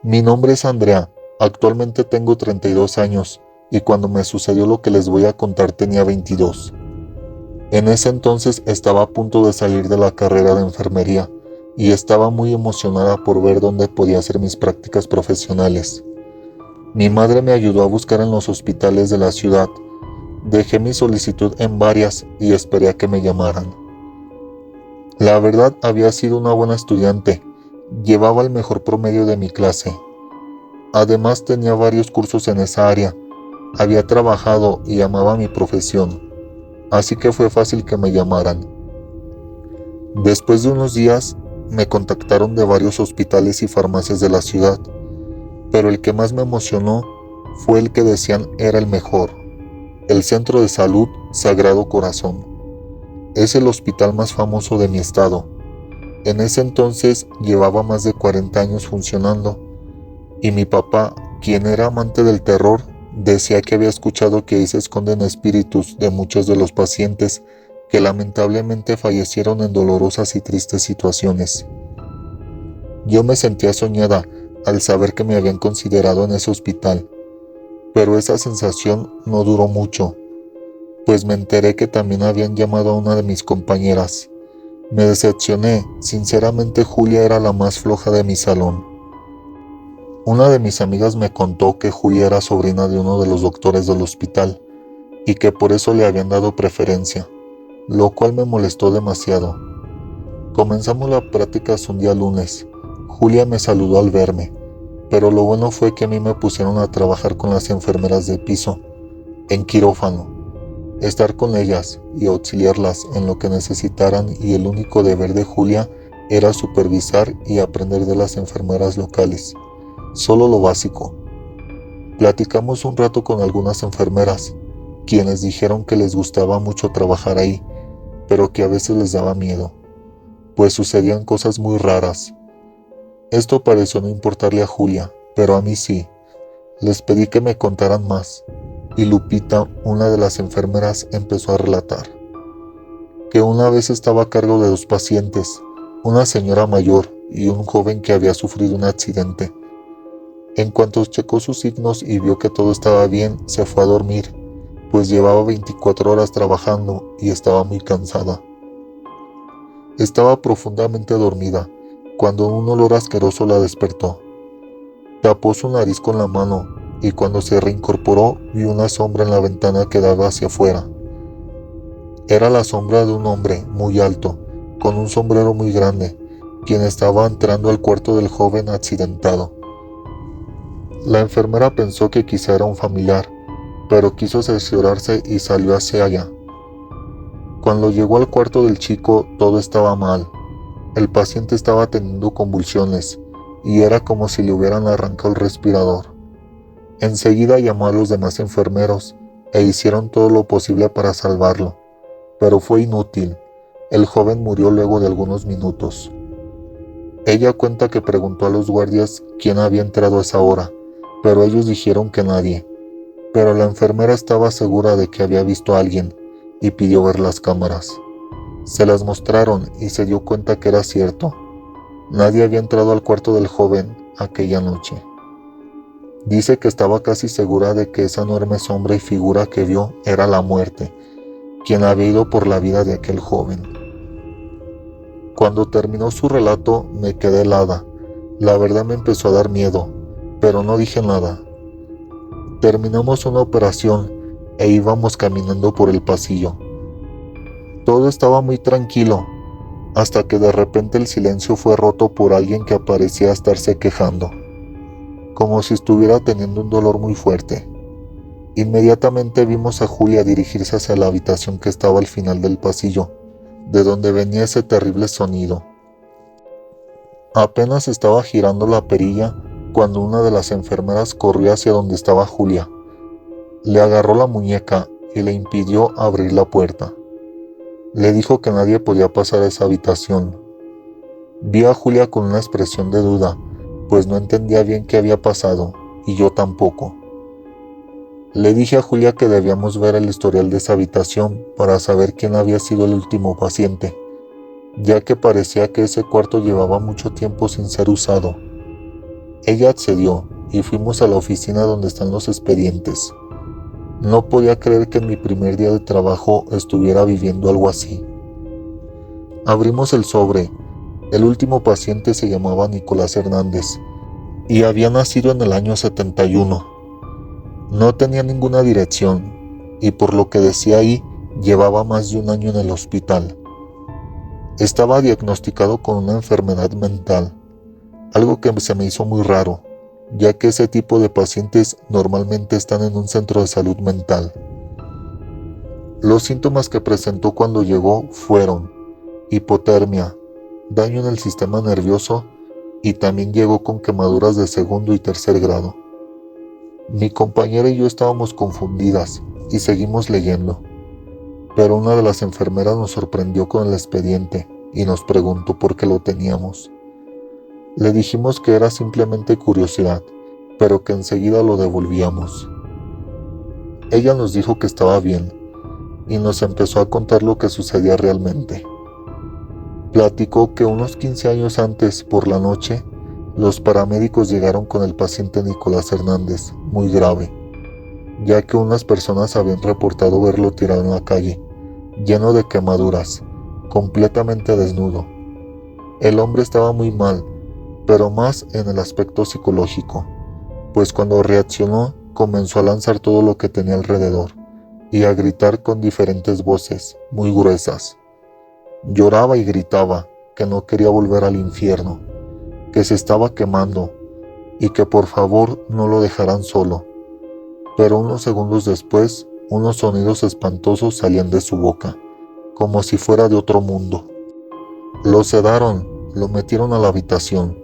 Mi nombre es Andrea, actualmente tengo 32 años y cuando me sucedió lo que les voy a contar tenía 22. En ese entonces estaba a punto de salir de la carrera de enfermería y estaba muy emocionada por ver dónde podía hacer mis prácticas profesionales. Mi madre me ayudó a buscar en los hospitales de la ciudad. Dejé mi solicitud en varias y esperé a que me llamaran. La verdad, había sido una buena estudiante, llevaba el mejor promedio de mi clase. Además tenía varios cursos en esa área, había trabajado y amaba mi profesión, así que fue fácil que me llamaran. Después de unos días, me contactaron de varios hospitales y farmacias de la ciudad, pero el que más me emocionó fue el que decían era el mejor, el Centro de Salud Sagrado Corazón. Es el hospital más famoso de mi estado. En ese entonces llevaba más de 40 años funcionando, y mi papá, quien era amante del terror, decía que había escuchado que ahí se esconden espíritus de muchos de los pacientes que lamentablemente fallecieron en dolorosas y tristes situaciones. Yo me sentía soñada al saber que me habían considerado en ese hospital, pero esa sensación no duró mucho, pues me enteré que también habían llamado a una de mis compañeras. Me decepcioné, sinceramente Julia era la más floja de mi salón. Una de mis amigas me contó que Julia era sobrina de uno de los doctores del hospital y que por eso le habían dado preferencia, lo cual me molestó demasiado. Comenzamos la práctica un día lunes. Julia me saludó al verme, pero lo bueno fue que a mí me pusieron a trabajar con las enfermeras de piso, en quirófano, estar con ellas y auxiliarlas en lo que necesitaran, y el único deber de Julia era supervisar y aprender de las enfermeras locales, solo lo básico. Platicamos un rato con algunas enfermeras, quienes dijeron que les gustaba mucho trabajar ahí, pero que a veces les daba miedo, pues sucedían cosas muy raras. Esto pareció no importarle a Julia, pero a mí sí. Les pedí que me contaran más, y Lupita, una de las enfermeras, empezó a relatar que una vez estaba a cargo de 2 pacientes, una señora mayor y un joven que había sufrido un accidente. En cuanto checó sus signos y vio que todo estaba bien, se fue a dormir, pues llevaba 24 horas trabajando y estaba muy cansada. Estaba profundamente dormida cuando un olor asqueroso la despertó. Tapó su nariz con la mano y cuando se reincorporó vio una sombra en la ventana que daba hacia afuera. Era la sombra de un hombre muy alto, con un sombrero muy grande, quien estaba entrando al cuarto del joven accidentado. La enfermera pensó que quizá era un familiar, pero quiso cerciorarse y salió hacia allá. Cuando llegó al cuarto del chico, todo estaba mal. El paciente estaba teniendo convulsiones y era como si le hubieran arrancado el respirador. Enseguida llamó a los demás enfermeros e hicieron todo lo posible para salvarlo, pero fue inútil. El joven murió luego de algunos minutos. Ella cuenta que preguntó a los guardias quién había entrado a esa hora, pero ellos dijeron que nadie. Pero la enfermera estaba segura de que había visto a alguien y pidió ver las cámaras. Se las mostraron y se dio cuenta que era cierto. Nadie había entrado al cuarto del joven aquella noche. Dice que estaba casi segura de que esa enorme sombra y figura que vio era la muerte, quien había ido por la vida de aquel joven. Cuando terminó su relato me quedé helada. La verdad me empezó a dar miedo, pero no dije nada. Terminamos una operación e íbamos caminando por el pasillo. Todo estaba muy tranquilo, hasta que de repente el silencio fue roto por alguien que parecía estarse quejando, como si estuviera teniendo un dolor muy fuerte. Inmediatamente vimos a Julia dirigirse hacia la habitación que estaba al final del pasillo, de donde venía ese terrible sonido. Apenas estaba girando la perilla cuando una de las enfermeras corrió hacia donde estaba Julia. Le agarró la muñeca y le impidió abrir la puerta. Le dijo que nadie podía pasar a esa habitación. Vi a Julia con una expresión de duda, pues no entendía bien qué había pasado, y yo tampoco. Le dije a Julia que debíamos ver el historial de esa habitación para saber quién había sido el último paciente, ya que parecía que ese cuarto llevaba mucho tiempo sin ser usado. Ella accedió y fuimos a la oficina donde están los expedientes. No podía creer que en mi primer día de trabajo estuviera viviendo algo así. Abrimos el sobre. El último paciente se llamaba Nicolás Hernández y había nacido en el año 71. No tenía ninguna dirección y por lo que decía ahí, llevaba más de un año en el hospital. Estaba diagnosticado con una enfermedad mental, algo que se me hizo muy raro, ya que ese tipo de pacientes normalmente están en un centro de salud mental. Los síntomas que presentó cuando llegó fueron hipotermia, daño en el sistema nervioso y también llegó con quemaduras de segundo y tercer grado. Mi compañera y yo estábamos confundidas y seguimos leyendo, pero una de las enfermeras nos sorprendió con el expediente y nos preguntó por qué lo teníamos. Le dijimos que era simplemente curiosidad, pero que enseguida lo devolvíamos. Ella nos dijo que estaba bien y nos empezó a contar lo que sucedía realmente. Platicó que unos 15 años antes, por la noche, los paramédicos llegaron con el paciente Nicolás Hernández, muy grave, ya que unas personas habían reportado verlo tirado en la calle, lleno de quemaduras, completamente desnudo. El hombre estaba muy mal, pero más en el aspecto psicológico, pues cuando reaccionó comenzó a lanzar todo lo que tenía alrededor y a gritar con diferentes voces, muy gruesas. Lloraba y gritaba que no quería volver al infierno, que se estaba quemando y que por favor no lo dejaran solo. Pero unos segundos después, unos sonidos espantosos salían de su boca, como si fuera de otro mundo. Lo sedaron, lo metieron a la habitación,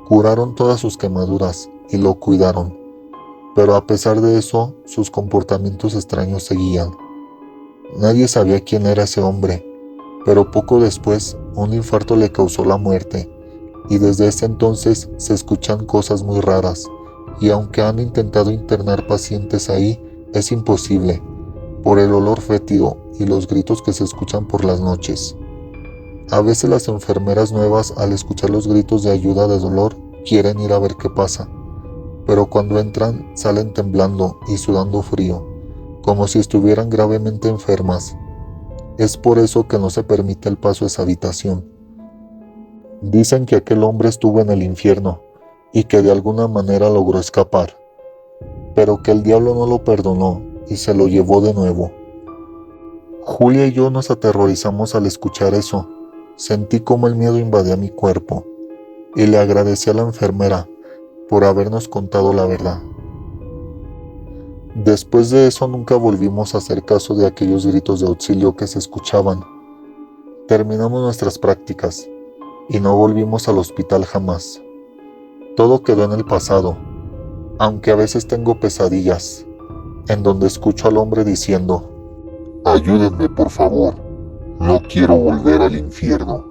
curaron todas sus quemaduras y lo cuidaron, pero a pesar de eso, sus comportamientos extraños seguían. Nadie sabía quién era ese hombre, pero poco después un infarto le causó la muerte, y desde ese entonces se escuchan cosas muy raras, y aunque han intentado internar pacientes ahí, es imposible, por el olor fétido y los gritos que se escuchan por las noches. A veces las enfermeras nuevas, al escuchar los gritos de ayuda de dolor, quieren ir a ver qué pasa, pero cuando entran salen temblando y sudando frío, como si estuvieran gravemente enfermas. Es por eso que no se permite el paso a esa habitación. Dicen que aquel hombre estuvo en el infierno y que de alguna manera logró escapar, pero que el diablo no lo perdonó y se lo llevó de nuevo. Julia y yo nos aterrorizamos al escuchar eso. Sentí como el miedo invadía mi cuerpo y le agradecí a la enfermera por habernos contado la verdad. Después de eso nunca volvimos a hacer caso de aquellos gritos de auxilio que se escuchaban. Terminamos nuestras prácticas y no volvimos al hospital jamás. Todo quedó en el pasado, aunque a veces tengo pesadillas, en donde escucho al hombre diciendo: Ayúdenme, por favor. No quiero volver al infierno.